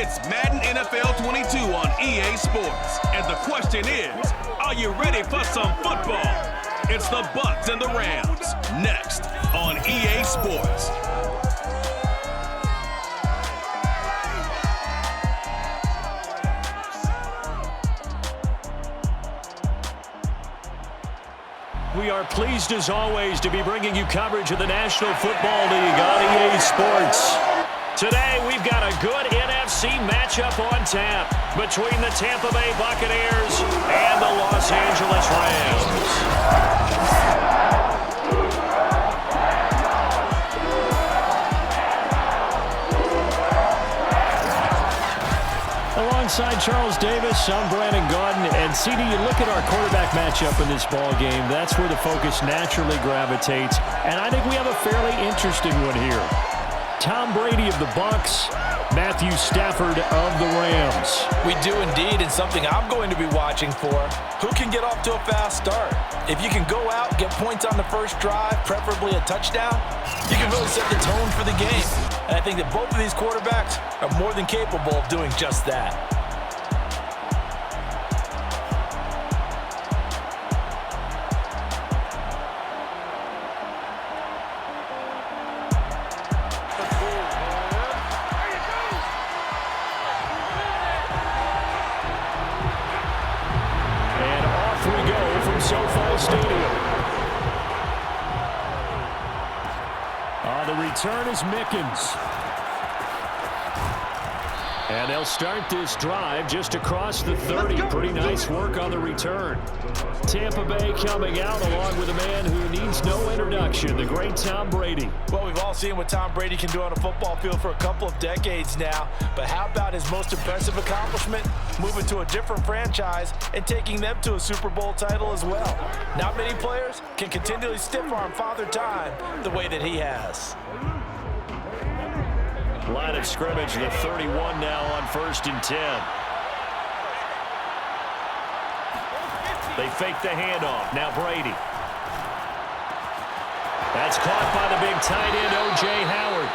It's Madden NFL 22 on EA Sports. And the question is, are you ready for some football? It's the Bucs and the Rams, next on EA Sports. We are pleased as always to be bringing you coverage of the National Football League on EA Sports. Today we've got a good NFC matchup on tap between the Tampa Bay Buccaneers and the Los Angeles Rams. Alongside Charles Davis, I'm Brandon Gaudin, and CD, you look at our quarterback matchup in this ball game, that's where the focus naturally gravitates, and I think we have a fairly interesting one here. Tom Brady of the Bucs, Matthew Stafford of the Rams. We do indeed, and something I'm going to be watching for. Who can get off to a fast start? If you can go out, get points on the first drive, preferably a touchdown, you can really set the tone for the game. And I think that both of these quarterbacks are more than capable of doing just that. The return is Mickens. And they'll start this drive just across the 30. Pretty nice work on the return. Tampa Bay coming out along with a man who needs no introduction, the great Tom Brady. Well, we've all seen what Tom Brady can do on a football field for a couple of decades now. But how about his most impressive accomplishment? Moving to a different franchise and taking them to a Super Bowl title as well. Not many players can continually stiff-arm Father Time the way that he has. Line of scrimmage, the 31 now on 1st and 10. They fake the handoff. Now Brady. That's caught by the big tight end, O.J. Howard.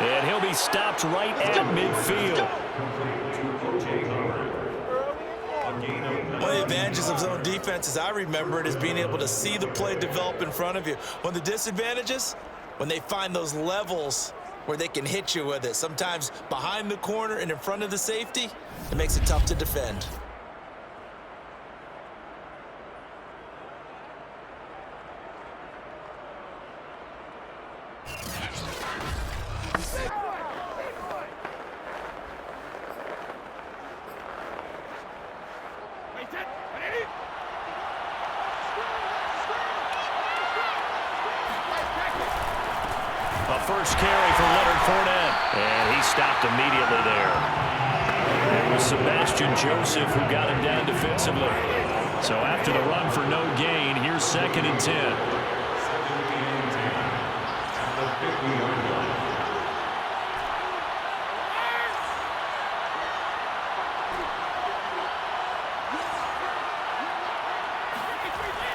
And he'll be stopped right at midfield. One of the advantages of zone defense, as I remember it, is being able to see the play develop in front of you. One of the disadvantages, when they find those levels where they can hit you with it. Sometimes behind the corner and in front of the safety, it makes it tough to defend. First carry for Leonard Fournette, and he stopped immediately there. It was Sebastian Joseph who got him down defensively. So after the run for no gain, here's 2nd and 10.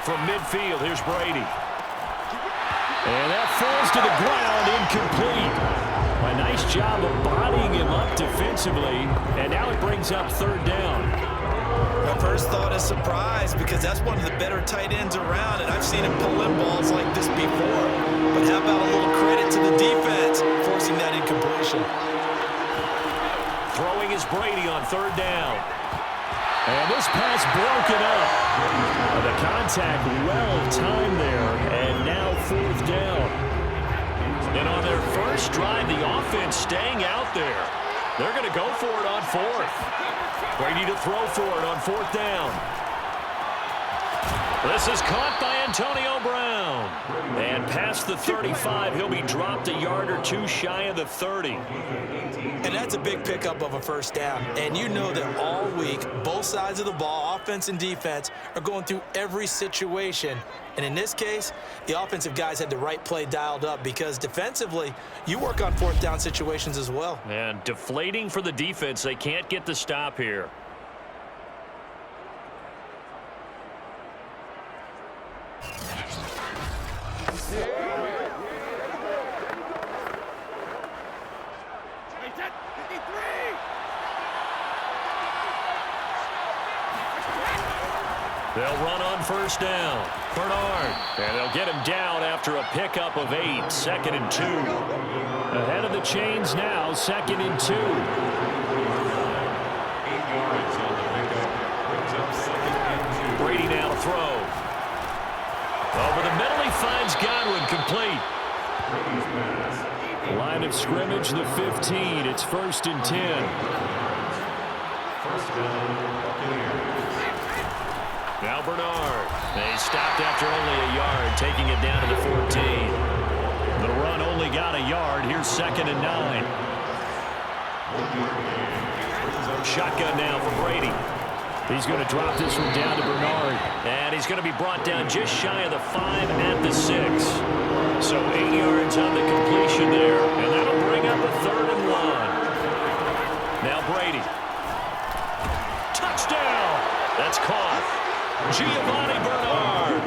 From midfield, here's Brady. And that falls to the ground, incomplete. A nice job of bodying him up defensively, and now it brings up 3rd down. My first thought is surprise, because that's one of the better tight ends around, and I've seen him pull in balls like this before. But how about a little credit to the defense forcing that incompletion? Throwing is Brady on 3rd down. And this pass broken up. The contact well timed there, and now 4th down. And on their first drive, the offense staying out there. They're going to go for it on 4th. Brady to throw for it on 4th down. This is caught by Antonio Brown. And past the 35, he'll be dropped a yard or two shy of the 30. And that's a big pickup of a 1st down. And you know that all week, both sides of the ball, offense and defense, are going through every situation. And in this case, the offensive guys had the right play dialed up, because defensively, you work on 4th down situations as well. And deflating for the defense. They can't get the stop here. They'll run on first down. Bernard. And they'll get him down after a pickup of 8. 2nd and 2. Ahead of the chains now. 2nd and 2. Brady now to throw. Over the middle, he finds Godwin, complete. Line of scrimmage, the 15. It's 1st and 10. Now Bernard. They stopped after only a yard, taking it down to the 14. The run only got a yard. Here's 2nd and 9. Shotgun now for Brady. He's going to drop this one down to Bernard. And he's going to be brought down just shy of the 5 at the 6. So 8 yards on the completion there. And that'll bring up a 3rd and 1. Now Brady. Touchdown! That's caught. Giovanni Bernard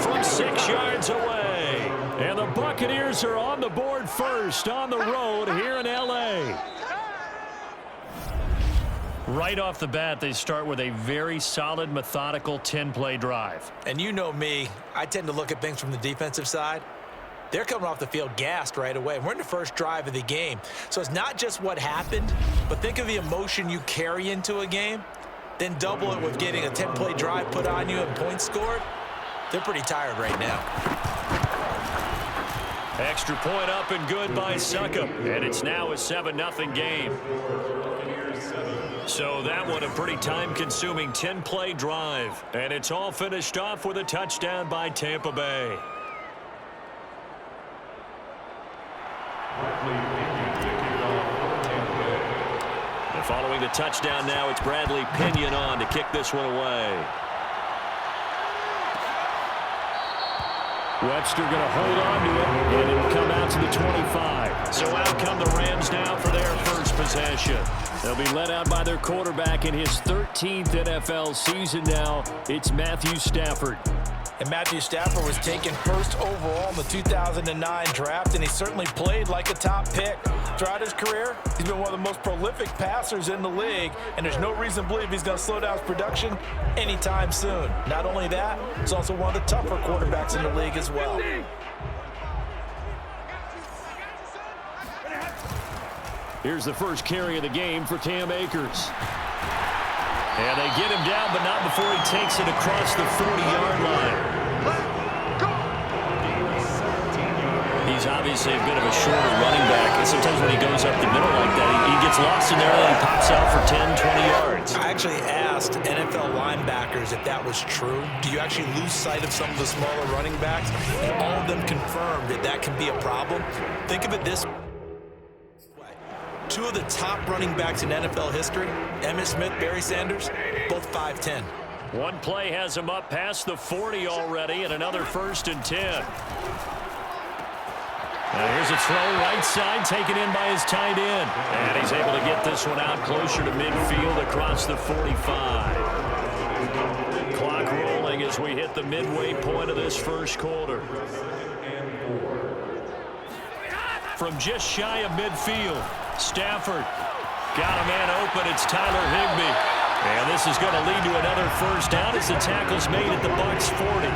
from 6 yards away. And the Buccaneers are on the board first on the road here in L.A. Right off the bat, they start with a very solid, methodical 10-play drive. And you know me, I tend to look at things from the defensive side. They're coming off the field gassed right away. We're in the first drive of the game. So it's not just what happened, but think of the emotion you carry into a game. Then double it with getting a 10-play drive put on you and points scored. They're pretty tired right now. Extra point up and good by Succop. And it's now a 7-0 game. So that one a pretty time-consuming 10-play drive. And it's all finished off with a touchdown by Tampa Bay. And following the touchdown now, it's Bradley Pinion on to kick this one away. Webster going to hold on to it, and it'll come out to the 25. So out come the Rams now for their first possession. They'll be led out by their quarterback in his 13th NFL season now. It's Matthew Stafford. And Matthew Stafford was taken first overall in the 2009 draft, and he certainly played like a top pick. Throughout his career, he's been one of the most prolific passers in the league, and there's no reason to believe he's going to slow down his production anytime soon. Not only that, he's also one of the tougher quarterbacks in the league as well. Here's the first carry of the game for Cam Akers. And they get him down, but not before he takes it across the 40-yard line. He's obviously a bit of a shorter running back, and sometimes when he goes up the middle like that, he gets lost in there and he pops out for 10, 20 yards. I actually asked NFL linebackers if that was true. Do you actually lose sight of some of the smaller running backs? And all of them confirmed that that can be a problem. Think of it this way. Two of the top running backs in NFL history, Emmitt Smith, Barry Sanders, both 5'10". One play has him up past the 40 already, and another 1st and 10. Now here's a throw right side, taken in by his tight end. And he's able to get this one out closer to midfield across the 45. Clock rolling as we hit the midway point of this first quarter. From just shy of midfield, Stafford got a man open. It's Tyler Higbee. And this is going to lead to another first down as the tackle's made at the Bucs 40.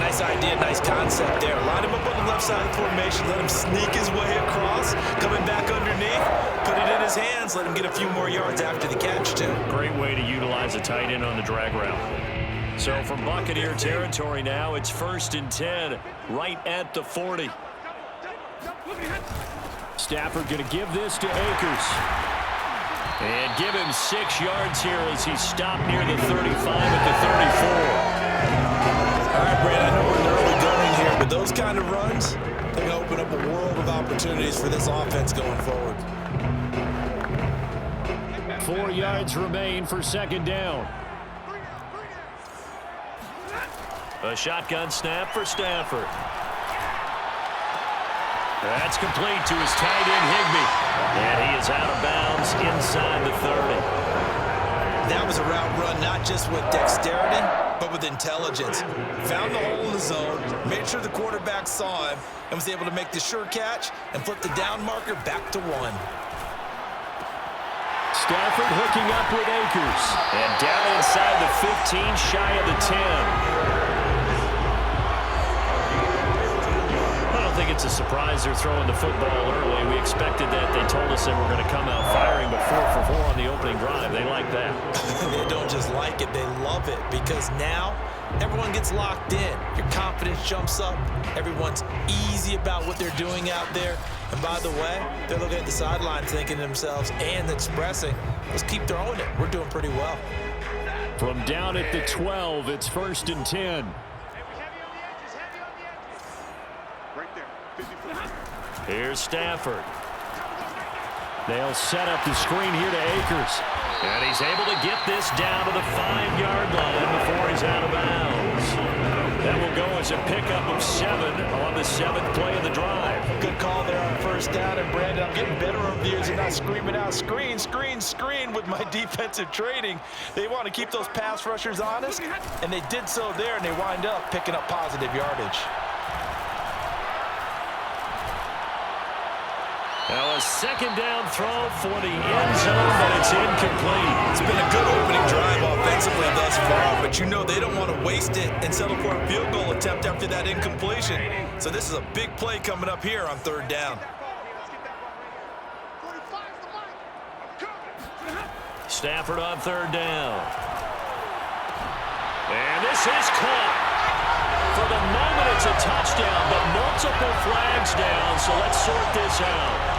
Nice idea, nice concept there. Line him up on the left side of the formation, let him sneak his way across, coming back underneath, put it in his hands, let him get a few more yards after the catch, too. Great way to utilize a tight end on the drag route. So from Buccaneer territory now, it's 1st and 10, right at the 40. Stafford going to give this to Akers. And give him 6 yards here as he stopped near the 35 at the 34. All right, Brad, I know we're in the early going here, but those kind of runs, they're going to open up a world of opportunities for this offense going forward. 4 yards remain for 2nd down. A shotgun snap for Stafford. That's complete to his tight end, Higbee. And he is out of bounds inside the 30. That was a route run not just with dexterity, but with intelligence. Found the hole in the zone, made sure the quarterback saw him, and was able to make the sure catch and flip the down marker back to 1. Stafford hooking up with Akers. And down inside the 15, shy of the 10. I don't think it's a surprise they're throwing the football early. We expected that. They told us they were going to come out firing, but 4 for 4 on the opening drive. They like that. They don't just like it, they love it, because now everyone gets locked in. Your confidence jumps up. Everyone's easy about what they're doing out there. And by the way, they're looking at the sideline thinking to themselves and expressing, let's keep throwing it. We're doing pretty well. From down at the 12, it's 1st and 10. Here's Stafford. They'll set up the screen here to Akers. And he's able to get this down to the 5-yard line before he's out of bounds. That will go as a pickup of 7 on the 7th play of the drive. Good call there on 1st down. And Brandon, I'm getting better over the years and not screaming out, screen, screen, screen with my defensive training. They want to keep those pass rushers honest, and they did so there, and they wind up picking up positive yardage. Now a 2nd down throw for the end zone, but it's incomplete. It's been a good opening drive offensively thus far, but you know they don't want to waste it and settle for a field goal attempt after that incompletion. So this is a big play coming up here on 3rd down. Stafford on 3rd down. And this is caught. For the moment, it's a touchdown, but multiple flags down, so let's sort this out.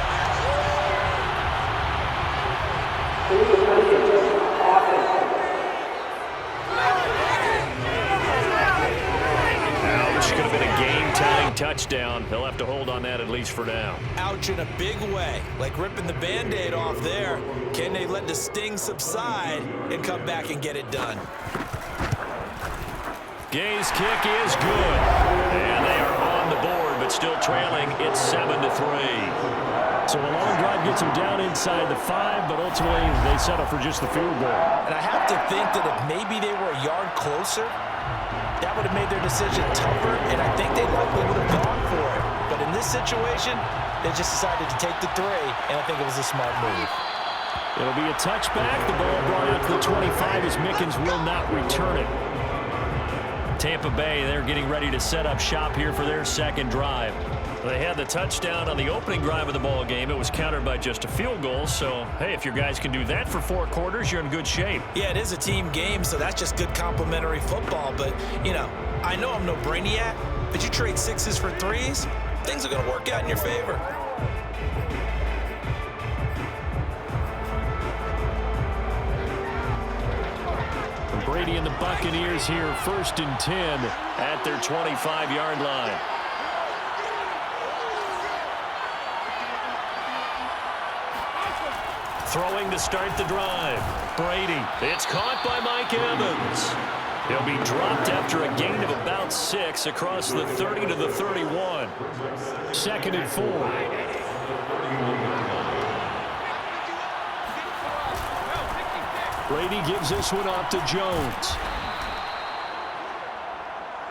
Ouch, could have been a game-tying touchdown. They'll have to hold on that at least for now. Ouch in a big way, like ripping the Band-Aid off there. Can they let the sting subside and come back and get it done? Gay's kick is good. And they are on the board, but still trailing. It's 7-3. So a long drive gets them down inside the 5, but ultimately they settle for just the field goal. And I have to think that if maybe they were a yard closer, that would have made their decision tougher, and I think they likely would have gone for it. But in this situation, they just decided to take the 3, and I think it was a smart move. It'll be a touchback. The ball brought out to the 25 as Mickens will not return it. Tampa Bay, they're getting ready to set up shop here for their 2nd drive. They had the touchdown on the opening drive of the ball game. It was countered by just a field goal. So, hey, if your guys can do that for 4 quarters, you're in good shape. Yeah, it is a team game, so that's just good complimentary football. But, you know, I know I'm no brainiac, but you trade 6s for 3s, things are going to work out in your favor. Brady and the Buccaneers here, 1st and 10 at their 25-yard line. Throwing to start the drive. Brady. It's caught by Mike Evans. He'll be dropped after a gain of about 6 across the 30 to the 31. 2nd and 4. Brady gives this one off to Jones.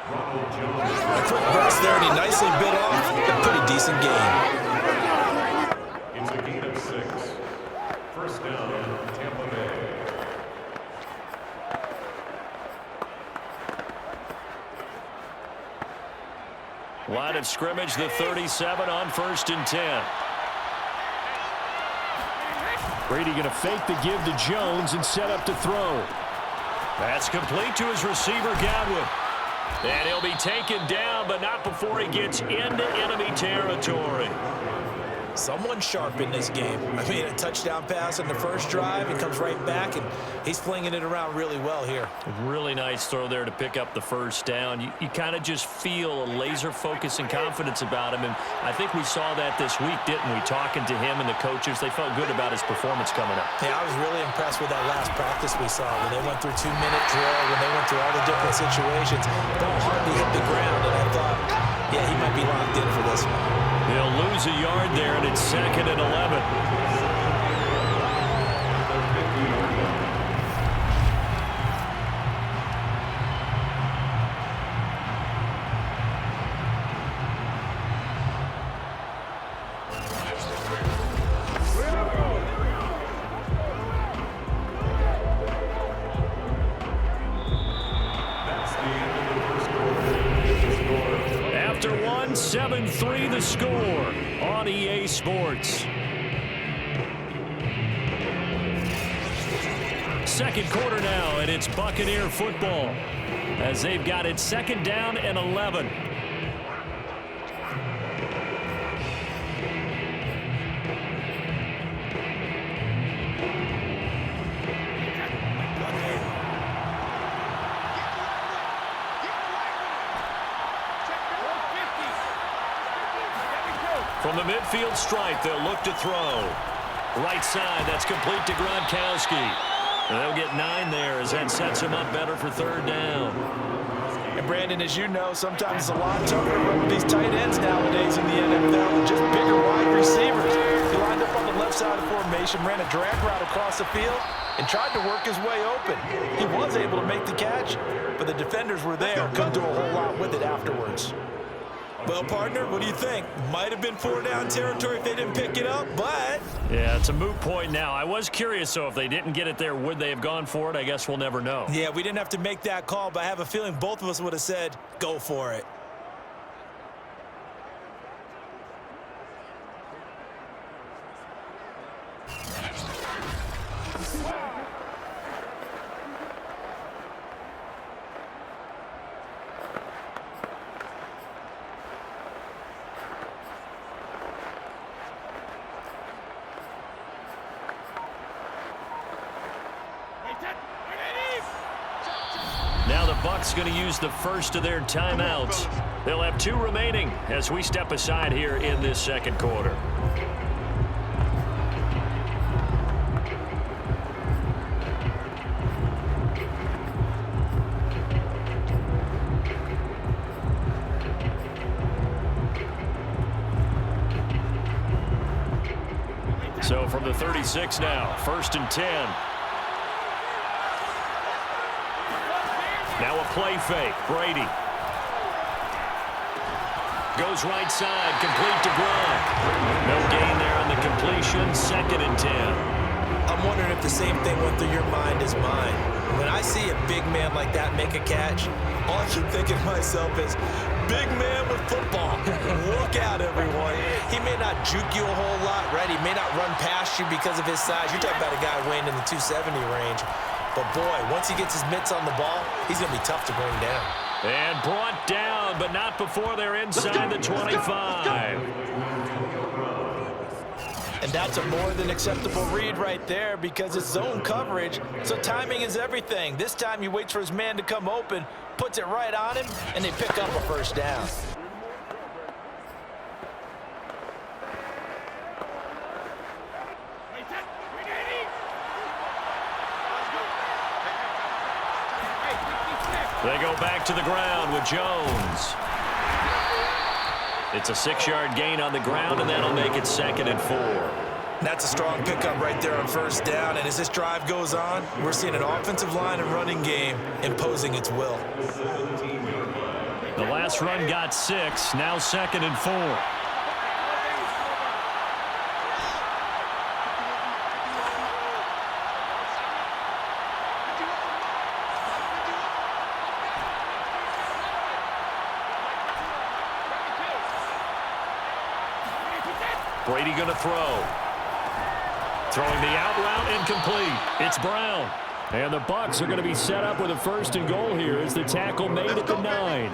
A quick burst there, and he nicely bit off a pretty decent gain. It's a gain of 6. 1st down, Tampa Bay. Line of scrimmage, the 37 on 1st and 10. Brady going to fake the give to Jones and set up to throw. That's complete to his receiver, Godwin. And he'll be taken down, but not before he gets into enemy territory. Someone sharp in this game. I mean, a touchdown pass on the 1st drive. He comes right back, and he's flinging it around really well here. Really nice throw there to pick up the 1st down. You kind of just feel a laser focus and confidence about him, and I think we saw that this week, didn't we? Talking to him and the coaches, they felt good about his performance coming up. Yeah, I was really impressed with that last practice we saw when they went through 2-minute drill, when they went through all the different situations. Ball hardly hit the ground, and I thought, yeah, he might be locked in for this one. They'll lose a yard there, and it's 2nd and 11. see the score on EA Sports. Second quarter now, and it's Buccaneer football as they've got it second down and 11. From the midfield stripe, they'll look to throw. Right side, that's complete to Gronkowski. They'll get 9 there as that sets him up better for third down. And Brandon, as you know, sometimes it's a lot tougher to run with these tight ends nowadays in the NFL with just bigger wide receivers. He lined up on the left side of the formation, ran a drag route across the field, and tried to work his way open. He was able to make the catch, but the defenders were there, couldn't do a whole lot with it afterwards. Well, partner, what do you think? Might have been 4-down territory if they didn't pick it up, but... Yeah, it's a moot point now. I was curious, so if they didn't get it there, would they have gone for it? I guess we'll never know. Yeah, we didn't have to make that call, but I have a feeling both of us would have said, go for it. Now the Bucs going to use the first of their timeouts. They'll have 2 remaining as we step aside here in this second quarter. So from the 36 now, 1st and 10. Now a play fake. Brady. Goes right side. Complete to Gronk. No gain there on the completion. 2nd and 10. I'm wondering if the same thing went through your mind as mine. When I see a big man like that make a catch, all I keep thinking to myself is, big man with football. Look out, everyone. He may not juke you a whole lot, right? He may not run past you because of his size. You're talking about a guy weighing in the 270 range. But, boy, once he gets his mitts on the ball, he's going to be tough to bring down. And brought down, but not before they're inside the 25. And that's a more than acceptable read right there because it's zone coverage, so timing is everything. This time he waits for his man to come open, puts it right on him, and they pick up a first down. They go back to the ground with Jones. It's a 6-yard gain on the ground, and that'll make it 2nd and 4. That's a strong pickup right there on first down, and as this drive goes on, we're seeing an offensive line and running game imposing its will. The last run got 6, now 2nd and 4. Brady going to throw. Throwing the out route incomplete. It's Brown. And the Bucs are going to be set up with a 1st and goal here as the tackle made at the 9.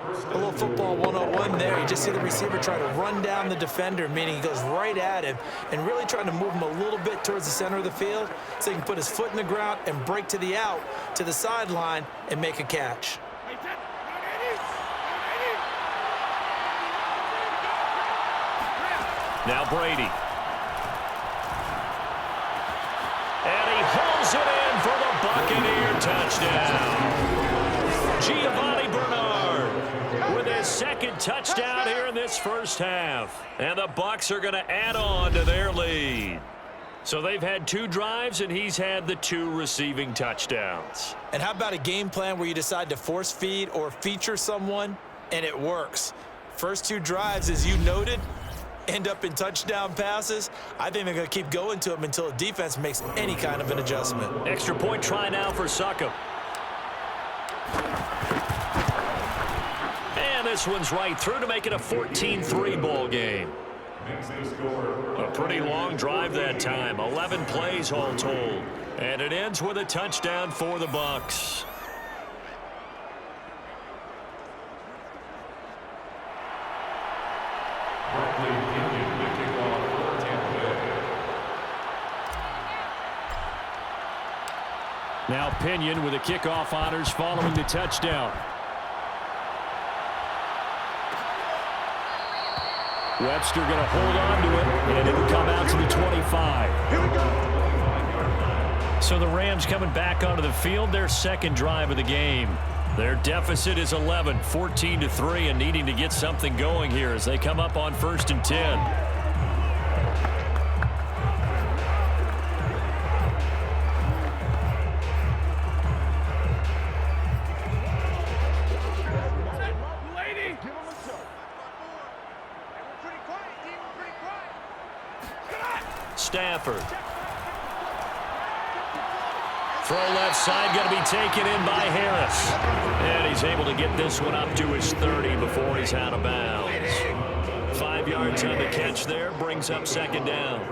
A little football 101 there. You just see the receiver try to run down the defender, meaning he goes right at him and really trying to move him a little bit towards the center of the field so he can put his foot in the ground and break to the out, to the sideline, and make a catch. Now Brady. And he hauls it in for the Buccaneer touchdown. Giovanni Bernard with his 2nd touchdown here in this first half. And the Bucs are going to add on to their lead. So they've had 2 drives, and he's had the 2 receiving touchdowns. And how about a game plan where you decide to force feed or feature someone, and it works? First 2 drives, as you noted, end up in touchdown passes. I think they're going to keep going to them until the defense makes any kind of an adjustment. Extra point try now for Suckup. And this one's right through to make it a 14-3 ball game. A pretty long drive that time. 11 plays all told. And it ends with a touchdown for the Bucs. Now Pinion with the kickoff honors following the touchdown. Webster going to hold on to it, and it will come out to the 25. Here we go. So the Rams coming back onto the field, their second drive of the game. Their deficit is 11, 14-3, and needing to get something going here as they come up on 1st and 10. Stafford. Throw left side, going to be taken in by Harris. And he's able to get this one up to his 30 before he's out of bounds. 5 yards on the catch there, brings up 2nd down.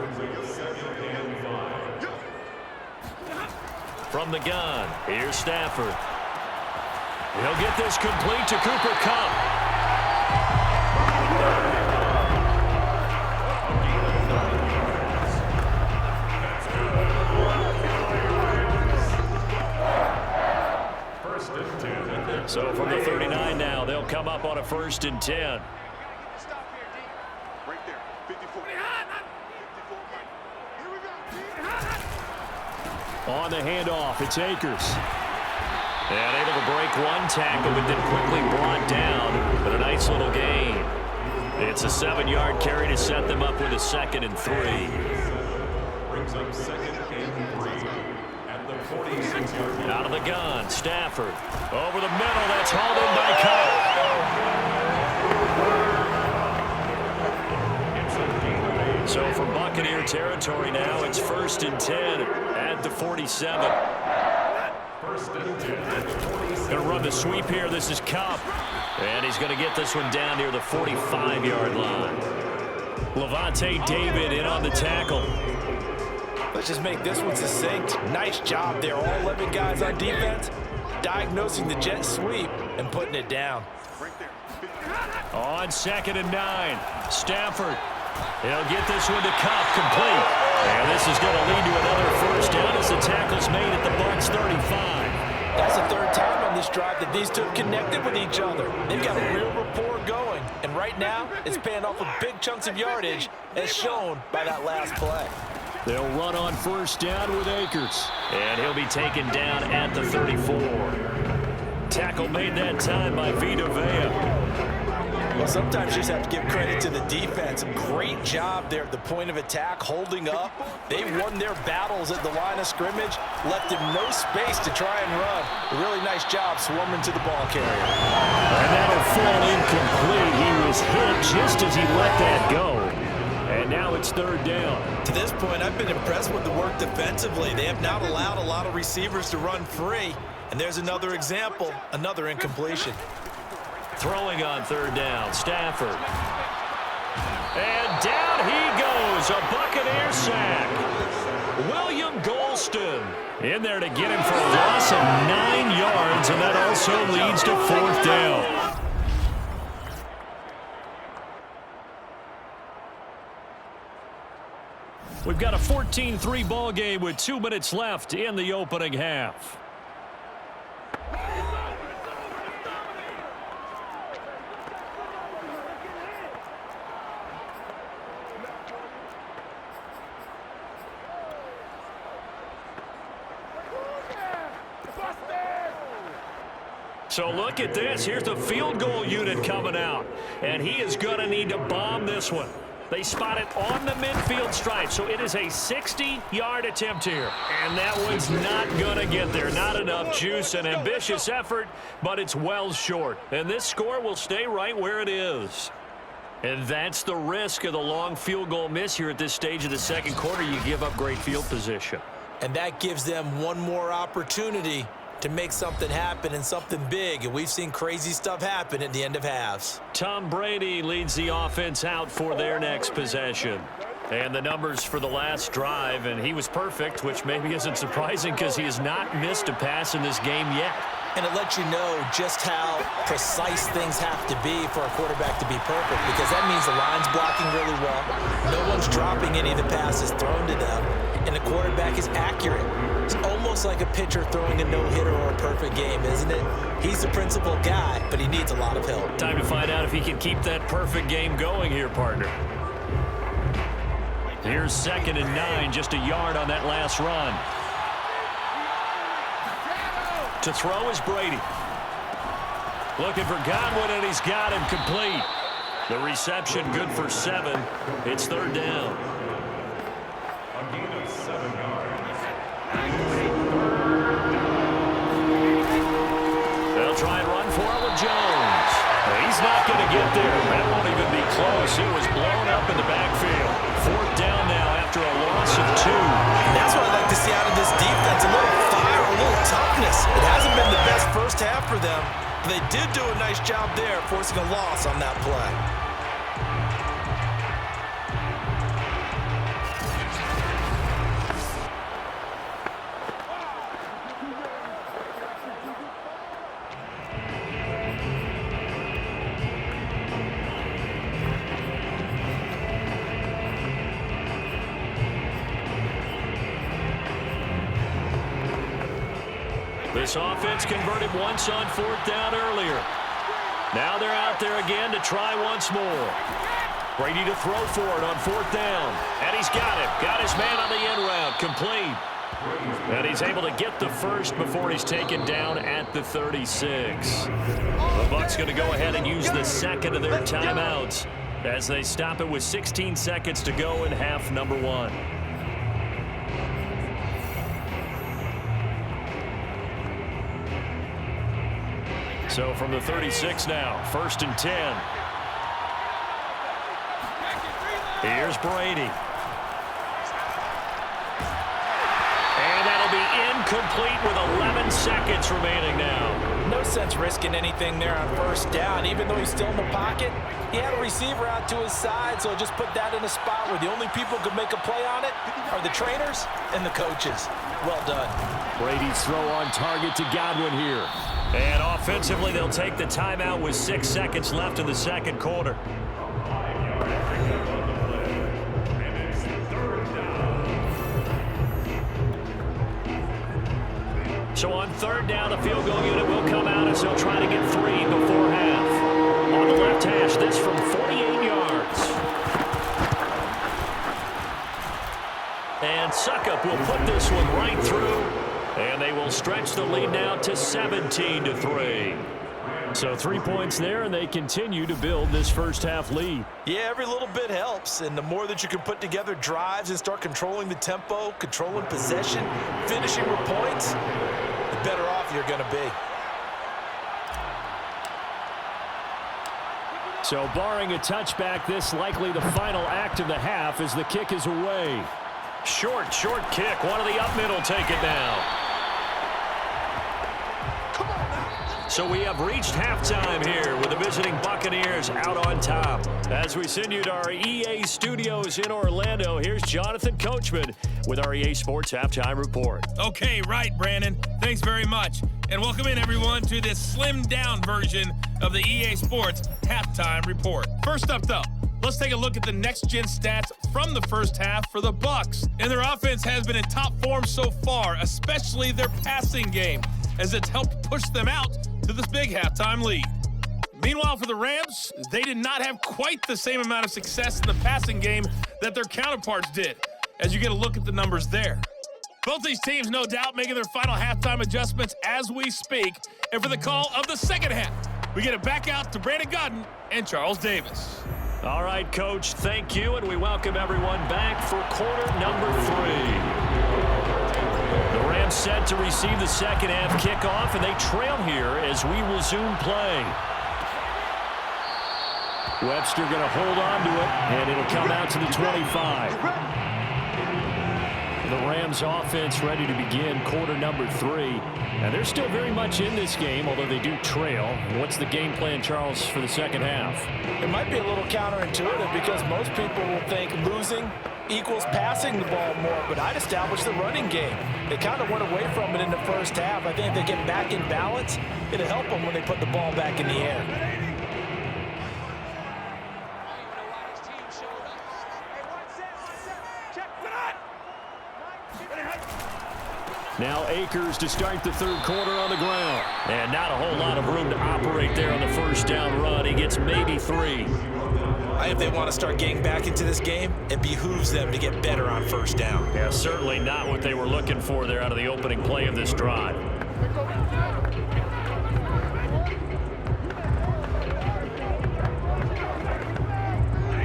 From the gun, here's Stafford. He'll get this complete to Cooper Kupp. So from the 39 now, they'll come up on a 1st and 10. On the handoff, it's Akers. And able to break one tackle, but then quickly brought down. But a nice little gain. It's a 7-yard carry to set them up with a 2nd and 3. Brings up 2nd and 3. Out of the gun, Stafford. Over the middle, that's hauled in by Kupp. So from Buccaneer territory now, it's 1st and 10 at the 47. Going to run the sweep here. This is Kupp. And he's going to get this one down near the 45-yard line. Levante David in on the tackle. Let's just make this one succinct. Nice job there. All 11 guys on defense diagnosing the jet sweep and putting it down. On 2nd and 9, Stafford. He'll get this one to Kupp, complete. And this is going to lead to another 1st down as the tackle's made at the Bucs 35. That's the 3rd time on this drive that these two have connected with each other. They've got a real rapport going. And right now, it's paying off with big chunks of yardage, as shown by that last play. They'll run on 1st down with Akers. And he'll be taken down at the 34. Tackle made that time by Vita Vea. Well, sometimes you just have to give credit to the defense. Great job there at the point of attack, holding up. They won their battles at the line of scrimmage, left him no space to try and run. A really nice job swarming to the ball carrier. And that'll fall incomplete. He was hit just as he let that go. And now it's 3rd down. To this point, I've been impressed with the work defensively. They have not allowed a lot of receivers to run free. And there's another example, another incompletion. Throwing on 3rd down, Stafford. And down he goes, a Buccaneer sack. William Golston in there to get him for a loss of 9 yards, and that also leads to 4th down. We've got a 14-3 ball game with 2 minutes left in the opening half. So look at this. Here's the field goal unit coming out. And he is going to need to bomb this one. They spot it on the midfield stripe, so it is a 60-yard attempt here. And that one's not going to get there. Not enough juice, an ambitious effort, but it's well short. And this score will stay right where it is. And that's the risk of the long field goal miss here at this stage of the 2nd quarter. You give up great field position. And that gives them one more opportunity to make something happen and something big, and we've seen crazy stuff happen at the end of halves. Tom Brady leads the offense out for their next possession. And the numbers for the last drive, and he was perfect, which maybe isn't surprising because he has not missed a pass in this game yet. And it lets you know just how precise things have to be for a quarterback to be perfect, because that means the line's blocking really well, no one's dropping any of the passes thrown to them, and the quarterback is accurate. It's almost like a pitcher throwing a no-hitter or a perfect game, isn't it? He's the principal guy, but he needs a lot of help. Time to find out if he can keep that perfect game going here, partner. Here's 2nd and 9, just a yard on that last run. To throw is Brady. Looking for Godwin, and he's got him complete. The reception good for 7. It's 3rd down. A gain of 7 yards. They'll try and run for it with Jones. He's not going to get there. That won't even be close. He was blown up in the backfield. 4th down now after a loss of 2. And that's what I like to see out of this defense, a little fire, a little toughness. It hasn't been the best first half for them, but they did do a nice job there, forcing a loss on that play. This offense converted once on 4th down earlier. Now they're out there again to try once more. Brady to throw for it on 4th down. And he's got him. Got his man on the end route. Complete. And he's able to get the first before he's taken down at the 36. The Bucs going to go ahead and use the 2nd of their timeouts as they stop it with 16 seconds to go in half number 1. So from the 36 now, 1st and 10. Here's Brady. And that'll be incomplete with 11 seconds remaining now. No sense risking anything there on 1st down. Even though he's still in the pocket, he had a receiver out to his side, so just put that in a spot where the only people who could make a play on it are the trainers and the coaches. Well done. Brady's throw on target to Godwin here. And offensively, they'll take the timeout with 6 seconds left in the 2nd quarter. So on 3rd down, the field goal unit will come out as they'll try to get 3 before half. On the left hash, this from 48 yards. And Suckup will put this one right through. And they will stretch the lead now to 17-3. So 3 points there, and they continue to build this first half lead. Yeah, every little bit helps, and the more that you can put together drives and start controlling the tempo, controlling possession, finishing with points, the better off you're going to be. So barring a touchback, this likely the final act of the half as the kick is away. Short kick. One of the up middle take it now. So we have reached halftime here with the visiting Buccaneers out on top. As we send you to our EA studios in Orlando, here's Jonathan Coachman with our EA Sports Halftime Report. Okay, right, Brandon. Thanks very much. And welcome in, everyone, to this slimmed-down version of the EA Sports Halftime Report. First up, though, let's take a look at the next-gen stats from the first half for the Bucs. And their offense has been in top form so far, especially their passing game, as it's helped push them out to this big halftime lead. Meanwhile, for the Rams, they did not have quite the same amount of success in the passing game that their counterparts did, as you get a look at the numbers there. Both these teams, no doubt, making their final halftime adjustments as we speak. And for the call of the second half, we get it back out to Brandon Godden and Charles Davis. All right, Coach, thank you, and we welcome everyone back for quarter number 3. The Rams set to receive the second half kickoff, and they trail here as we resume play. Webster going to hold on to it, and it'll come out to the 25. The Rams offense ready to begin quarter number 3. And they're still very much in this game, although they do trail. What's the game plan, Charles, for the second half? It might be a little counterintuitive because most people will think losing equals passing the ball more, but I'd establish the running game. They kind of went away from it in the first half. I think if they get back in balance, it'll help them when they put the ball back in the air. Now Akers to start the third quarter on the ground. And not a whole lot of room to operate there on the first down run. He gets maybe 3. If they want to start getting back into this game, it behooves them to get better on first down. Yeah, certainly not what they were looking for there out of the opening play of this drive.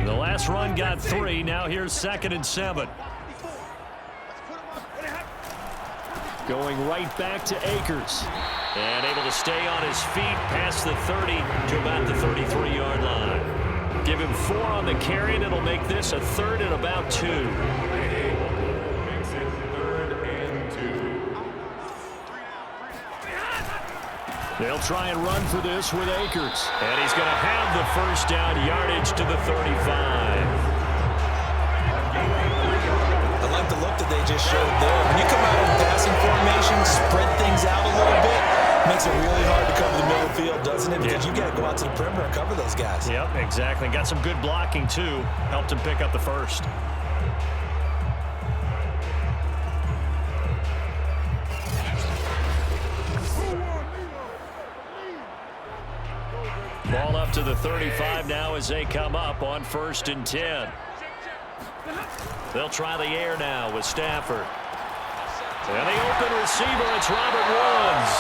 The last run got 3. Now here's 2nd and 7. Going right back to Akers. And able to stay on his feet past the 30 to about the 33-yard line. Give him 4 on the carry, and it'll make this a 3rd and about 2. Makes it 3rd and 2. They'll try and run for this with Akers. And he's going to have the first down yardage to the 35. I like the look that they just showed there. When you come out in passing formation, spread things out a little bit, makes it really hard to cover the middle field, doesn't it? Because you got to go out to the perimeter and cover those guys. Yep, exactly. Got some good blocking, too. Helped him pick up the first. Ball up to the 35 now as they come up on 1st and 10. They'll try the air now with Stafford. And the open receiver, it's Robert Woods.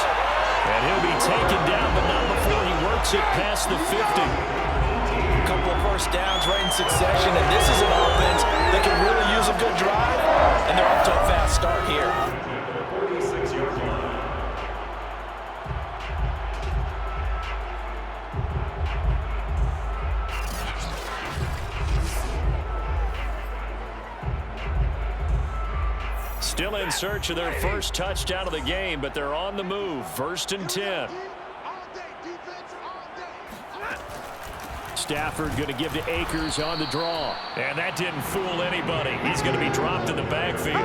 And he'll be taken down, but not before he works it past the 50. A couple of first downs right in succession, and this is an offense that can really use a good drive, and they're off to a fast start here. 46-yard line. Still in search of their first touchdown of the game, but they're on the move. 1st and 10. Stafford going to give to Akers on the draw. And that didn't fool anybody. He's going to be dropped in the backfield.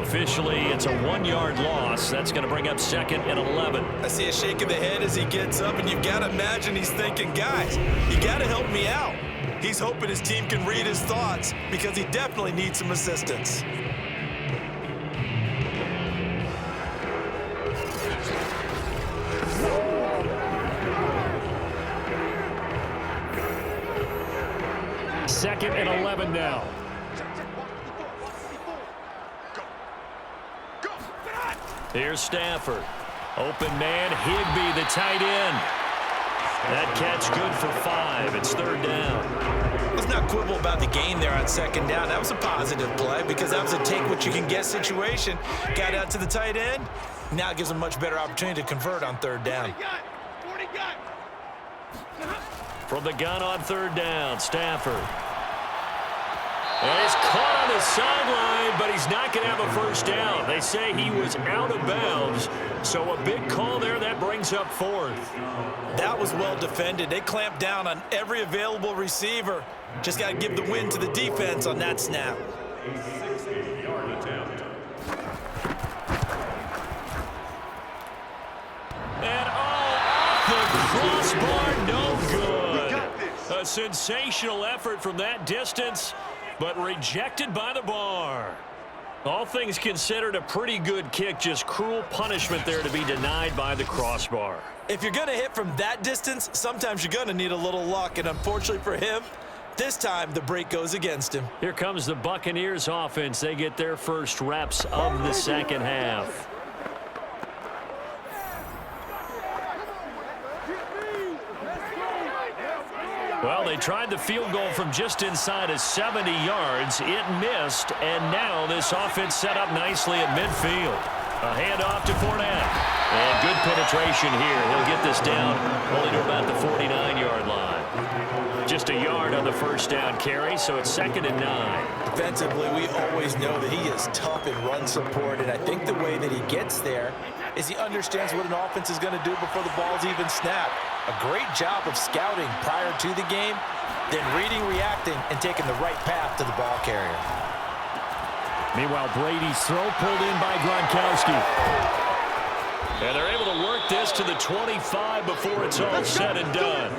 Officially, it's a 1-yard loss. That's going to bring up 2nd and 11. I see a shake of the head as he gets up, and you've got to imagine he's thinking, guys, you got to help me out. He's hoping his team can read his thoughts because he definitely needs some assistance. Second and 11 now. Here's Stafford. Open man, Higbee, the tight end. That catch good for 5. It's 3rd down. Let's not quibble about the gain there on 2nd down. That was a positive play because that was a take-what-you-can-get situation. Got out to the tight end. Now it gives him a much better opportunity to convert on 3rd down. From the gun on 3rd down, Stafford. And he's caught on the sideline, but he's not going to have a first down. They say he was out of bounds, so a big call there. That brings up 4th. That was well defended. They clamped down on every available receiver. Just got to give the win to the defense on that snap. A 60-yard attempt. And off the crossbar, no good. A sensational effort from that distance, but rejected by the bar. All things considered, a pretty good kick, just cruel punishment there to be denied by the crossbar. If you're going to hit from that distance, sometimes you're going to need a little luck, and unfortunately for him, this time the break goes against him. Here comes the Buccaneers offense. They get their first reps of the second half. Well, they tried the field goal from just inside of 70 yards. It missed, and now this offense set up nicely at midfield. A handoff to Fournette. And good penetration here. He'll get this down only to about the 49-yard line. just a yard on the first down carry, so it's 2nd and 9. Defensively, we always know that he is tough in run support, and I think the way that he gets there is he understands what an offense is going to do before the ball's even snapped. A great job of scouting prior to the game, then reading, reacting, and taking the right path to the ball carrier. Meanwhile, Brady's throw pulled in by Gronkowski. And they're able to work this to the 25 before it's all said and done.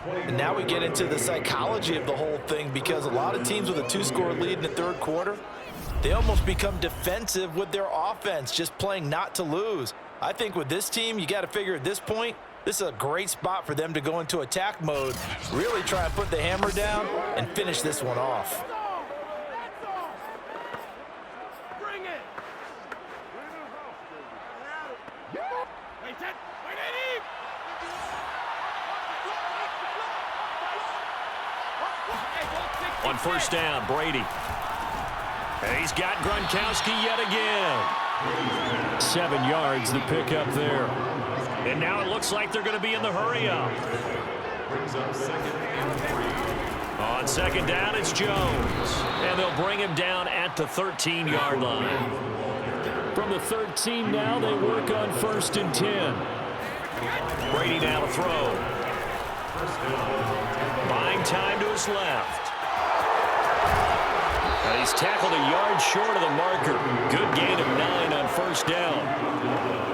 And now we get into the psychology of the whole thing, because a lot of teams with a 2-score lead in the third quarter, they almost become defensive with their offense, just playing not to lose. I think with this team, you got to figure at this point, this is a great spot for them to go into attack mode, really try and put the hammer down and finish this one off. On first down, Brady. And he's got Gronkowski yet again. 7 yards, the pickup there. And now it looks like they're going to be in the hurry-up. On 2nd down, it's Jones. And they'll bring him down at the 13-yard line. From the 13 now, they work on 1st and 10. Brady now to throw. Buying time to his left. And he's tackled a yard short of the marker. Good gain of 9 on first down.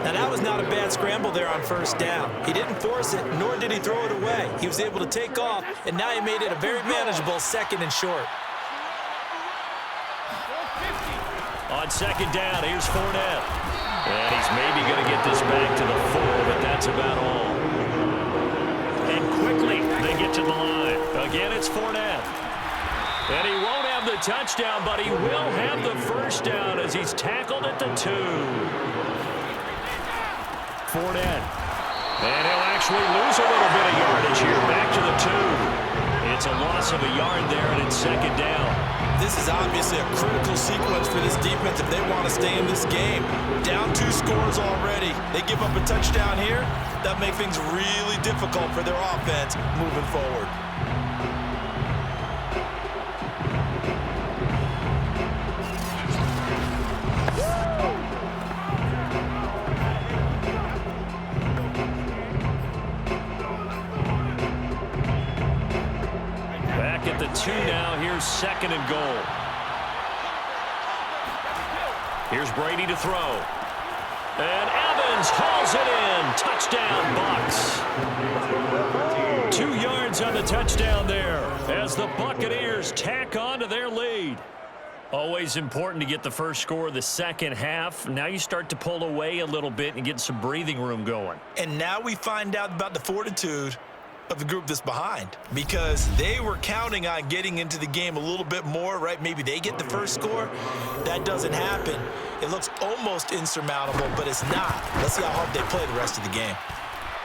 Now that was not a bad scramble there on first down. He didn't force it, nor did he throw it away. He was able to take off, and now he made it a very manageable 2nd and short. On 2nd down, here's Fournette. And he's maybe going to get this back to the 4, but that's about all. And quickly, they get to the line. Again, it's Fournette. And he won't have the touchdown, but he will have the first down as he's tackled at the 2. Fournette. And he'll actually lose a little bit of yardage here. Back to the 2. It's a loss of a yard there, and it's 2nd down. This is obviously a critical sequence for this defense if they want to stay in this game. Down 2 scores already. They give up a touchdown here. That makes things really difficult for their offense moving forward. Back at the 2 now. Here's 2nd and goal. Here's Brady to throw. And Evans hauls it in. Touchdown, Bucs. 2 yards on the touchdown there as the Buccaneers tack on to their lead. Always important to get the first score of the second half. Now you start to pull away a little bit and get some breathing room going. And now we find out about the fortitude of the group that's behind, because they were counting on getting into the game a little bit more, right? Maybe they get the first score. That doesn't happen. It looks almost insurmountable, but it's not. Let's see how hard they play the rest of the game.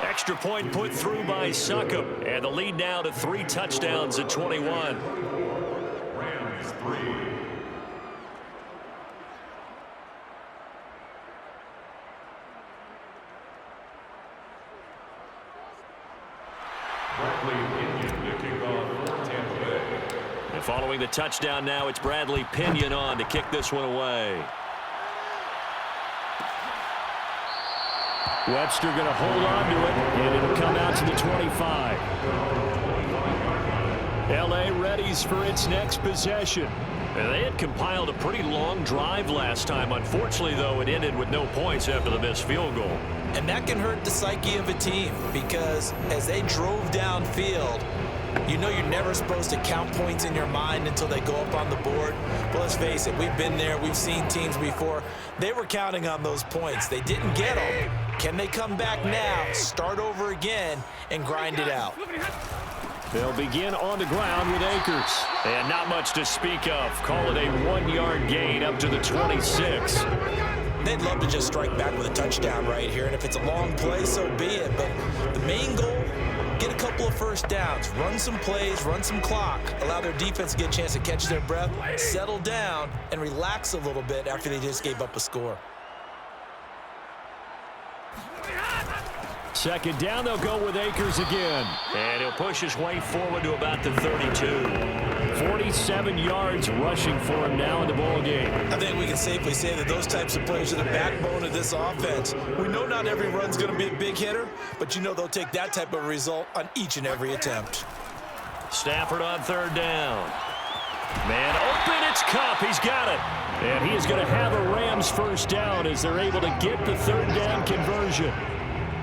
Extra point put through by Succop, and the lead now to 3 touchdowns at 21. Rams 3. And following the touchdown now, it's Bradley Pinion on to kick this one away. Webster going to hold on to it, and it'll come out to the 25. L.A. readies for its next possession. And they had compiled a pretty long drive last time. Unfortunately, though, it ended with no points after the missed field goal. And that can hurt the psyche of a team, because as they drove downfield, you know you're never supposed to count points in your mind until they go up on the board. But let's face it, we've been there. We've seen teams before. They were counting on those points. They didn't get them. Can they come back now, start over again, and grind it out? They'll begin on the ground with Akers. And not much to speak of. Call it a 1-yard gain up to the 26. They'd love to just strike back with a touchdown right here. And if it's a long play, so be it. But the main goal, get a couple of first downs, run some plays, run some clock, allow their defense to get a chance to catch their breath, settle down, and relax a little bit after they just gave up a score. Second down, they'll go with Akers again. And he'll push his way forward to about the 32. 47 yards rushing for him now in the ball game. I think we can safely say that those types of players are the backbone of this offense. We know not every run's going to be a big hitter, but you know they'll take that type of result on each and every attempt. Stafford on third down. Man open, it's Kupp. He's got it. And he is going to have a Rams first down as they're able to get the third down conversion.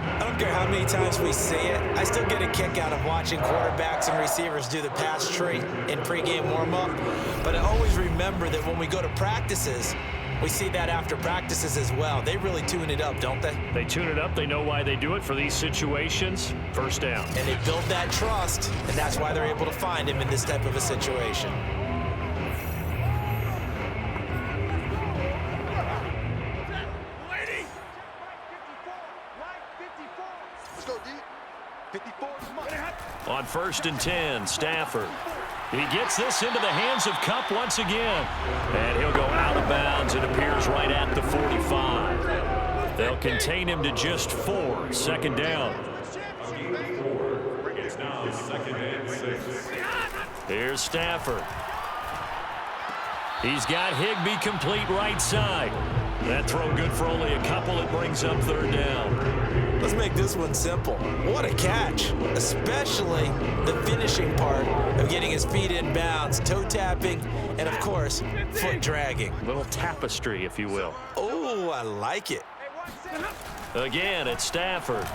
I don't care how many times we say it, I still get a kick out of watching quarterbacks and receivers do the pass tree in pregame warm-up. But I always remember that when we go to practices, we see that after practices as well. They really tune it up, don't they? They tune it up. They know why they do it for these situations. First down. And they build that trust, and that's why they're able to find him in this type of a situation. On first and 10, Stafford. He gets this into the hands of Kupp once again. And he'll go out of bounds. It appears right at the 45. They'll contain him to just 4. Second down. It's now 2nd and 6. Here's Stafford. He's got Higbee complete right side. That throw good for only a couple. It brings up third down. Let's make this one simple. What a catch, especially the finishing part of getting his feet in bounds, toe tapping, and of course, foot dragging. A little tapestry, if you will. Oh, I like it. Again, it's Stafford.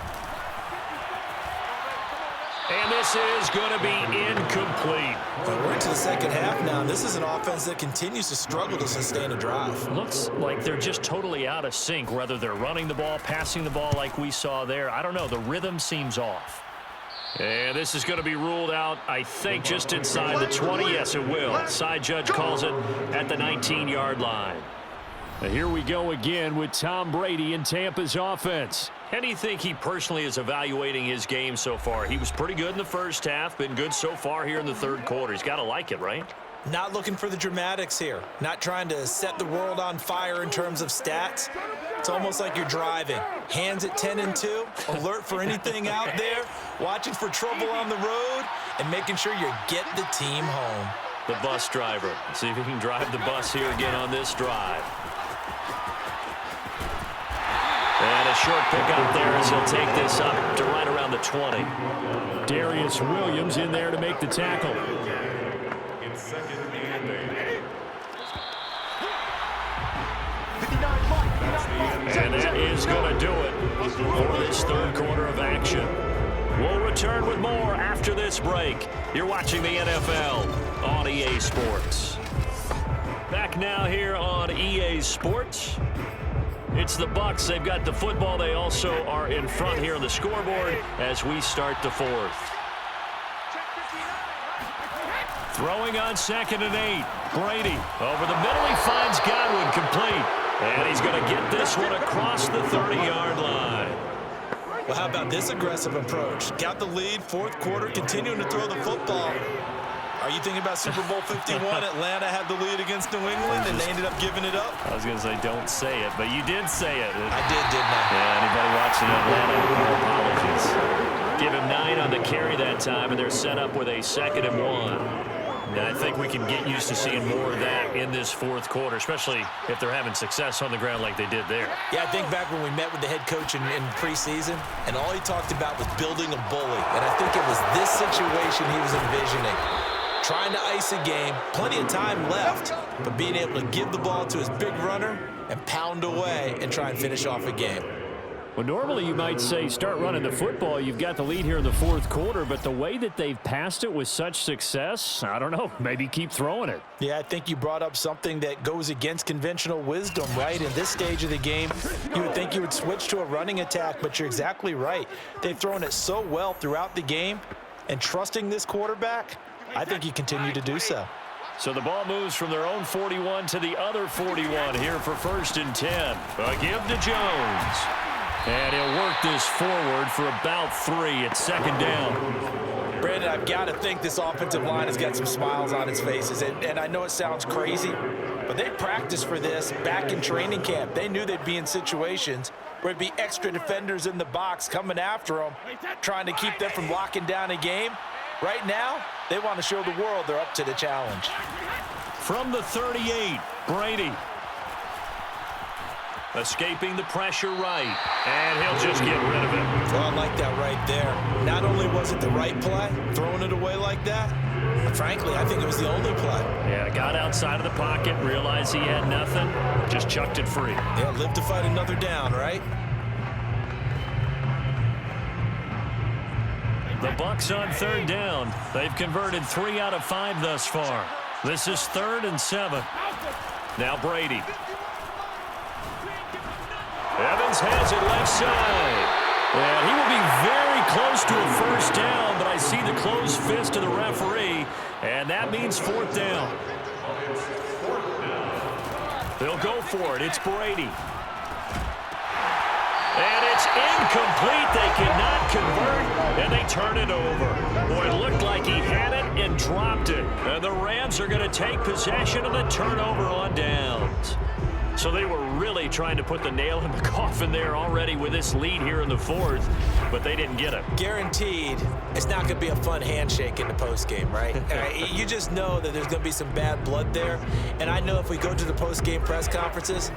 And this is going to be incomplete. Well, we're into the second half now. This is an offense that continues to struggle to sustain a drive. Looks like they're just totally out of sync, whether they're running the ball, passing the ball like we saw there. I don't know. The rhythm seems off. And this is going to be ruled out, I think, just inside the 20. Yes, it will. Side judge calls it at the 19-yard line. Now here we go again with Tom Brady in Tampa's offense. How do you think he personally is evaluating his game so far? He was pretty good in the first half, been good so far here in the third quarter. He's got to like it, right? Not looking for the dramatics here. Not trying to set the world on fire in terms of stats. It's almost like you're driving. Hands at 10 and 2, alert for anything out there, watching for trouble on the road, and making sure you get the team home. The bus driver. See if he can drive the bus here again on this drive. And a short pick out there as he'll take this up to right around the 20. Darius Williams in there to make the tackle. It's 2nd and 8. And that is going to do it for this third quarter of action. We'll return with more after this break. You're watching the NFL on EA Sports. Back now here on EA Sports. It's the Bucs. They've got the football. They also are in front here on the scoreboard as we start the fourth. Throwing on 2nd and 8. Brady over the middle. He finds Godwin complete. And he's going to get this one across the 30-yard line. Well, how about this aggressive approach? Got the lead, fourth quarter, continuing to throw the football. Are you thinking about Super Bowl 51? Atlanta had the lead against New England, and they ended up giving it up? I was going to say don't say it, but you did say it. I did, didn't I? Yeah, anybody watching Atlanta, no apologies. Give him 9 on the carry that time, and they're set up with a 2nd and 1. And I think we can get used to seeing more of that in this fourth quarter, especially if they're having success on the ground like they did there. Yeah, I think back when we met with the head coach in preseason, and all he talked about was building a bully. And I think it was this situation he was envisioning. Trying to ice a game, plenty of time left, but being able to give the ball to his big runner and pound away and try and finish off a game. Well, normally you might say start running the football. You've got the lead here in the fourth quarter, but the way that they've passed it with such success, I don't know, maybe keep throwing it. Yeah, I think you brought up something that goes against conventional wisdom, right? In this stage of the game, you would think you would switch to a running attack, but you're exactly right. They've thrown it so well throughout the game, and trusting this quarterback, I think you continue to do so. So the ball moves from their own 41 to the other 41 here for 1st and 10. A give to Jones. And he'll work this forward for about 3 at 2nd down. Brandon, I've got to think this offensive line has got some smiles on its faces. And I know it sounds crazy, but they practiced for this back in training camp. They knew they'd be in situations where it'd be extra defenders in the box coming after them, trying to keep them from locking down a game. Right now, they want to show the world they're up to the challenge. From the 38, Brady. Escaping the pressure right, and he'll just get rid of it. Well, I like that right there. Not only was it the right play, throwing it away like that, frankly, I think it was the only play. Yeah, got outside of the pocket, realized he had nothing, just chucked it free. Yeah, live to fight another down, right? The Bucs on third down. They've converted 3 out of 5 thus far. This is 3rd and 7. Now Brady. Evans has it left side. And he will be very close to a first down, but I see the closed fist of the referee, and that means 4th down. They'll go for it. It's Brady. And it's incomplete. They cannot convert, and they turn it over. Boy, it looked like he had it and dropped it. And the Rams are going to take possession of the turnover on downs. So they were really trying to put the nail in the coffin there already with this lead here in the 4th, but they didn't get it. Guaranteed, it's not going to be a fun handshake in the postgame, right? You just know that there's going to be some bad blood there. And I know if we go to the postgame press conferences,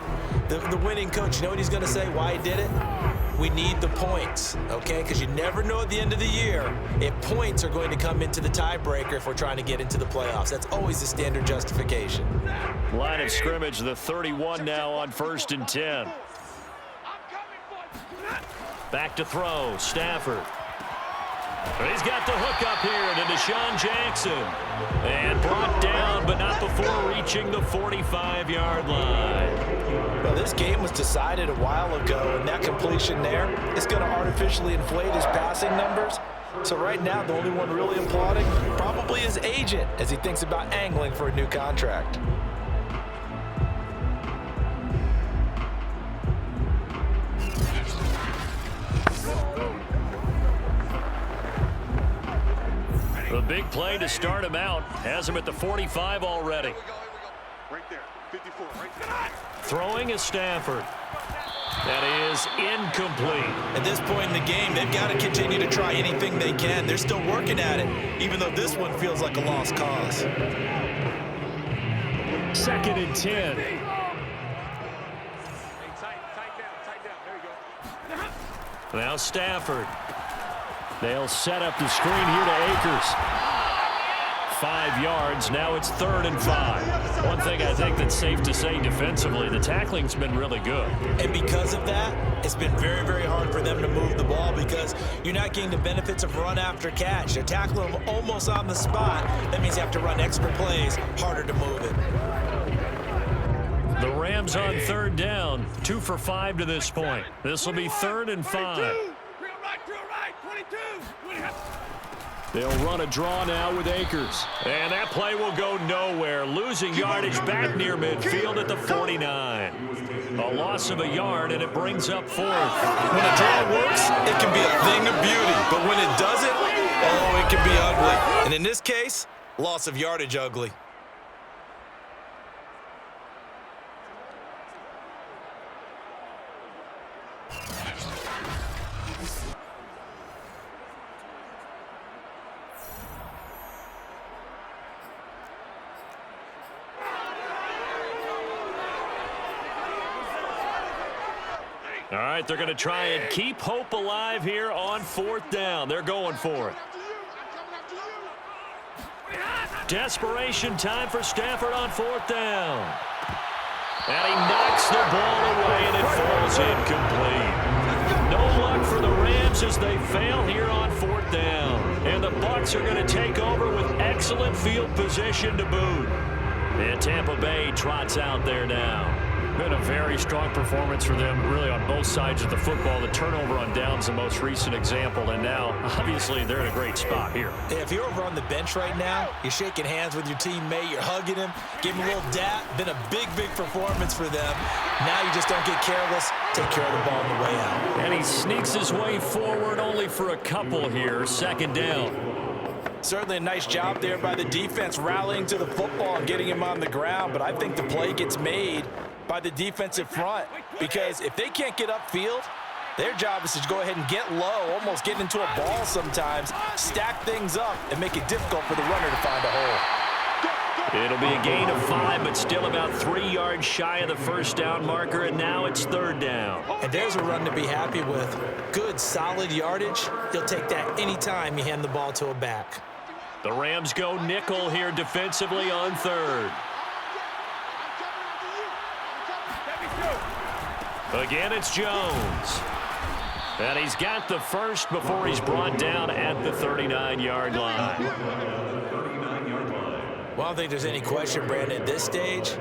the winning coach, you know what he's going to say, why he did it? We need the points, okay? Because you never know at the end of the year if points are going to come into the tiebreaker if we're trying to get into the playoffs. That's always the standard justification. Line of scrimmage, the 31 now on 1st and 10. Back to throw, Stafford. He's got the hook up here to Deshaun Jackson. And brought down, but not before reaching the 45-yard line. Well, this game was decided a while ago, and that completion there is going to artificially inflate his passing numbers. So right now, the only one really applauding probably his agent as he thinks about angling for a new contract. The big play to start him out has him at the 45 already. Right there, 54, right there. Throwing is Stafford. That is incomplete. At this point in the game, they've got to continue to try anything they can. They're still working at it, even though this one feels like a lost cause. 2nd and 10. Hey, tight down. There you go. Now Stafford. They'll set up the screen here to Akers. 5 yards. Now it's 3rd and 5. One thing I think that's safe to say defensively, the tackling's been really good. And because of that, it's been very, very hard for them to move the ball because you're not getting the benefits of run after catch. They're tackling them almost on the spot. That means you have to run extra plays, harder to move it. The Rams on 3rd down, 2 for 5 to this point. This will be 3rd and 5. They'll run a draw now with Akers. And that play will go nowhere. Losing yardage back near midfield at the 49. A loss of a yard, and it brings up 4th. When a draw works, it can be a thing of beauty. But when it doesn't, oh, it can be ugly. And in this case, loss of yardage ugly. All right, they're going to try and keep hope alive here on 4th down. They're going for it. Desperation time for Stafford on 4th down. And he knocks the ball away, and it falls incomplete. No luck for the Rams as they fail here on 4th down. And the Bucs are going to take over with excellent field position to boot. And Tampa Bay trots out there now. Been a very strong performance for them, really, on both sides of the football. The turnover on downs, the most recent example, and now, obviously, they're in a great spot here. Yeah, if you're over on the bench right now, you're shaking hands with your teammate, you're hugging him, give him a little dap. Been a big, big performance for them. Now you just don't get careless, take care of the ball on the way out. And he sneaks his way forward only for a couple here. 2nd down. Certainly a nice job there by the defense rallying to the football and getting him on the ground, but I think the play gets made by the defensive front because if they can't get upfield, their job is to go ahead and get low, almost get into a ball sometimes, stack things up, and make it difficult for the runner to find a hole. It'll be a gain of 5, but still about 3 yards shy of the first down marker, and now it's 3rd down. And there's a run to be happy with. Good, solid yardage. You'll take that anytime you hand the ball to a back. The Rams go nickel here defensively on 3rd. Again, it's Jones. And he's got the first before he's brought down at the 39-yard line. Well, I don't think there's any question, Brandon, at this stage,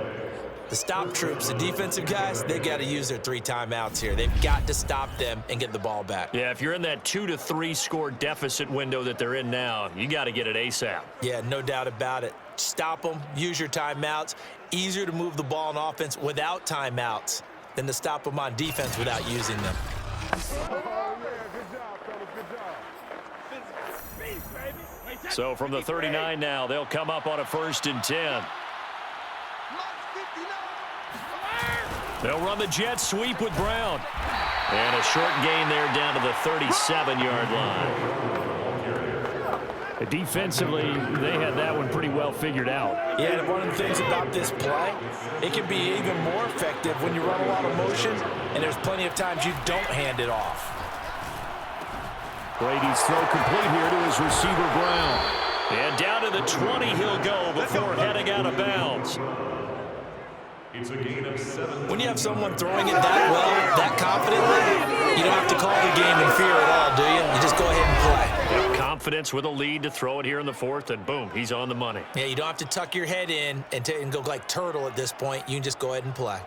the stop troops, the defensive guys, they got to use their 3 timeouts here. They've got to stop them and get the ball back. Yeah, if you're in that 2 to 3 score deficit window that they're in now, you got to get it ASAP. Yeah, no doubt about it. Stop them, use your timeouts. Easier to move the ball on offense without timeouts than to stop them on defense without using them. So from the 39 now, they'll come up on a 1st and 10. They'll run the jet sweep with Brown. And a short gain there down to the 37-yard line. Defensively, they had that one pretty well figured out. Yeah, and one of the things about this play, it can be even more effective when you run a lot of motion, and there's plenty of times you don't hand it off. Brady's throw complete here to his receiver, Brown. And down to the 20 he'll go before heading out of bounds. It's a gain of 7. When you have someone throwing it that well, that confidently, you don't have to call the game in fear at all, do you? You just go ahead and play. Yep, confidence with a lead to throw it here in the 4th, and boom, he's on the money. Yeah, you don't have to tuck your head in and go like turtle at this point. You can just go ahead and play.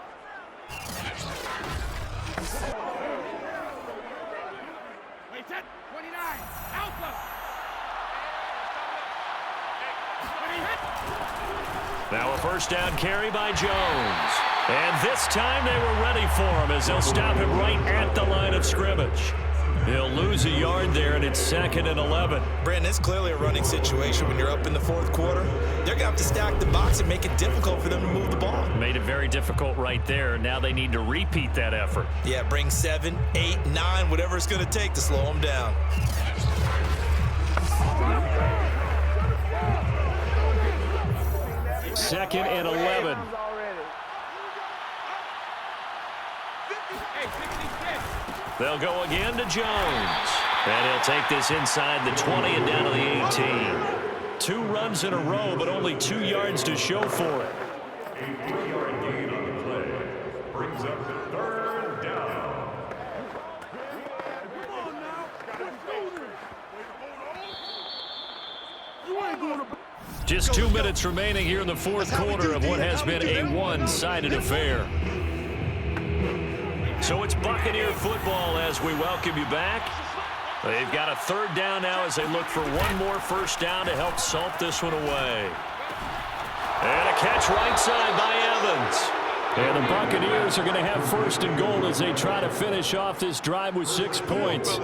Now a 1st down carry by Jones. And this time they were ready for him as they'll stop him right at the line of scrimmage. He'll lose a yard there, and it's 2nd and 11. Brandon, it's clearly a running situation when you're up in the 4th quarter. They're going to have to stack the box and make it difficult for them to move the ball. Made it very difficult right there. Now they need to repeat that effort. Yeah, bring 7, 8, 9, whatever it's going to take to slow them down. Second and 11. They'll go again to Jones. And he'll take this inside the 20 and down to the 18. 2 runs in a row, but only 2 yards to show for it. A 3-yard gain on the play brings up the 3rd down. Just 2 minutes remaining here in the 4th quarter of what has been a one-sided affair. So it's Buccaneer football as we welcome you back. They've got a 3rd down now as they look for one more 1st down to help salt this one away. And a catch right side by Evans. And the Buccaneers are going to have 1st and goal as they try to finish off this drive with 6 points.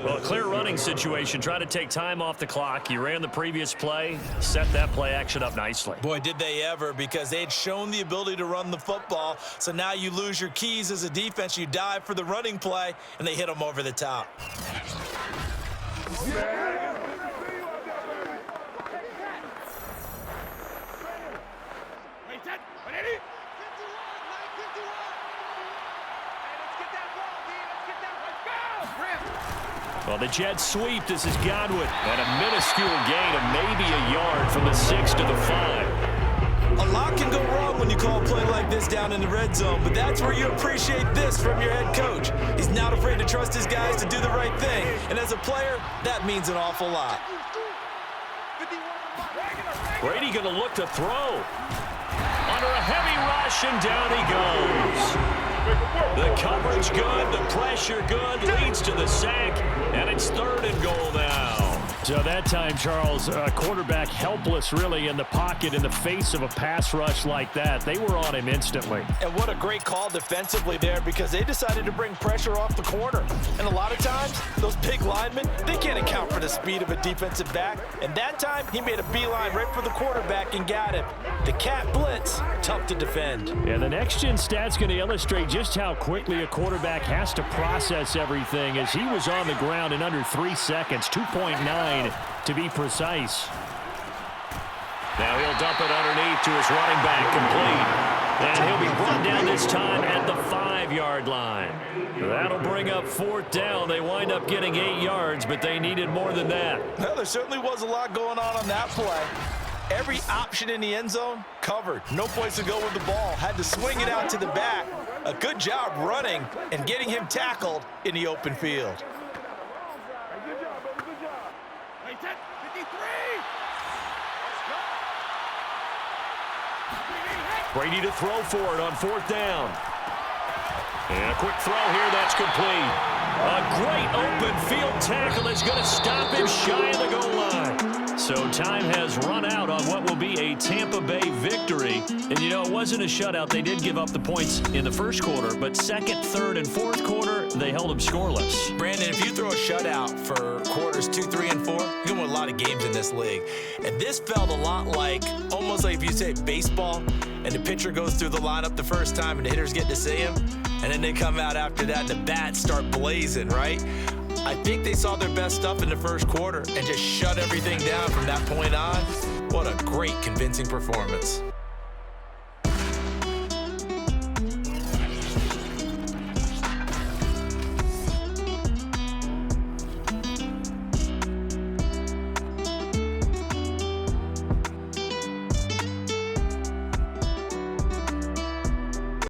Well, a clear running situation. Try to take time off the clock. You ran the previous play, set that play action up nicely. Boy, did they ever, because they had shown the ability to run the football. So now you lose your keys as a defense. You dive for the running play, and they hit them over the top. Well, the jet sweep, this is Godwin. And a minuscule gain of maybe a yard from the 6 to the 5. A lot can go wrong when you call a play like this down in the red zone, but that's where you appreciate this from your head coach. He's not afraid to trust his guys to do the right thing, and as a player, that means an awful lot. Brady going to look to throw. Under a heavy rush, and down he goes. The coverage good, the pressure good, leads to the sack, and it's 3rd and goal now. So that time, Charles, quarterback helpless really in the pocket in the face of a pass rush like that. They were on him instantly. And what a great call defensively there, because they decided to bring pressure off the corner. And a lot of times, those big linemen, they can't account for the speed of a defensive back. And that time, he made a beeline right for the quarterback and got him. The cat blitz, tough to defend. And the next-gen stat's going to illustrate just how quickly a quarterback has to process everything, as he was on the ground in under 3 seconds, 2.9 to be precise. Now he'll dump it underneath to his running back, complete. And he'll be brought down this time at the 5-yard line. That'll bring up 4th down. They wind up getting 8 yards, but they needed more than that. Well, there certainly was a lot going on that play. Every option in the end zone covered. No place to go with the ball. Had to swing it out to the back. A good job running and getting him tackled in the open field. Brady to throw for it on 4th down. And a quick throw here, that's complete. A great open field tackle that's going to stop him shy of the goal line. So time has run out on what will be a Tampa Bay victory. And, you know, it wasn't a shutout. They did give up the points in the first quarter, but second, third, and fourth quarter, they held them scoreless. Brandon, if you throw a shutout for quarters 2, 3, and 4, you're going to win a lot of games in this league. And this felt a lot like, almost like if you say baseball, and the pitcher goes through the lineup the first time and the hitters get to see him, and then they come out after that and the bats start blazing, right? I think they saw their best stuff in the first quarter and just shut everything down from that point on. What a great, convincing performance.